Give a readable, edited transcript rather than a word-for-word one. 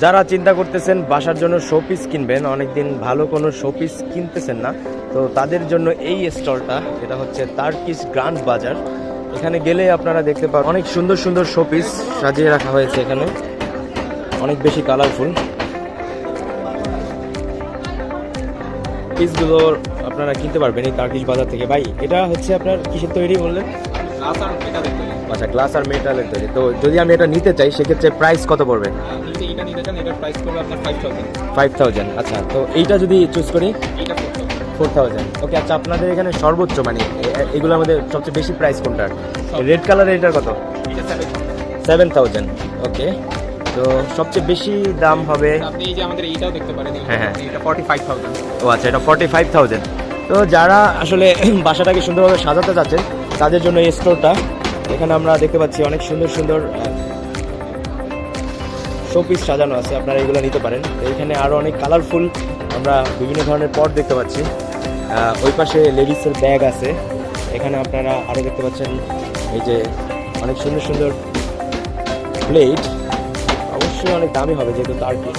যারা চিন্তা করতেছেন বাসার জন্য শোপিস কিনবেন, অনেকদিন ভালো কোনো শোপিস কিনতেছেন না, তো তাদের জন্য এই স্টলটা, এটা হচ্ছে তার্কিশ গ্র্যান্ড বাজার। এখানে গেলে আপনারা দেখতে পাবেন অনেক সুন্দর সুন্দর শোপিস সাজিয়ে রাখা হয়েছে। এখানে অনেক বেশি কালারফুল পিসগুলো আপনারা কিনতে পারবেন এই তার্কিশ বাজার থেকে। ভাই এটা হচ্ছে আপনার কিসের তৈরি বললেন? আচ্ছা, গ্লাস আর মেটালের তৈরি। তো যদি আমি এটা নিতে চাই সেক্ষেত্রে প্রাইস কত পড়বে? 5000। আচ্ছা, তো এইটা যদি চুজ করি 4000। ওকে, আচ্ছা আপনাদের এখানে সর্বোচ্চ মানে এগুলোর মধ্যে সবচেয়ে বেশি প্রাইস কোনটার? রেড কালারের এটার কত? 7000। ওকে, তো সবচেয়ে বেশি দাম হবে। আপনি এই যে আমাদের এইটাও দেখতে পারেন। হ্যাঁ, এটা 45000। ও আচ্ছা, এটা 45000। তো যারা আসলে বাসাটাকে সুন্দরভাবে সাজাতে চাচ্ছেন তাদের জন্য এই স্টোরটা। এখানে আমরা দেখতে পাচ্ছি অনেক সুন্দর সুন্দর শোপিস সাজানো আছে, আপনারা এগুলো নিতে পারেন। তো এখানে আরও অনেক কালারফুল আমরা বিভিন্ন ধরনের পট দেখতে পাচ্ছি। ওই পাশে লেডিসের ব্যাগ আছে। এখানে আপনারা আরও দেখতে পাচ্ছেন এই যে অনেক সুন্দর সুন্দর প্লেট, অবশ্যই অনেক দামি হবে যেহেতু তার্কি।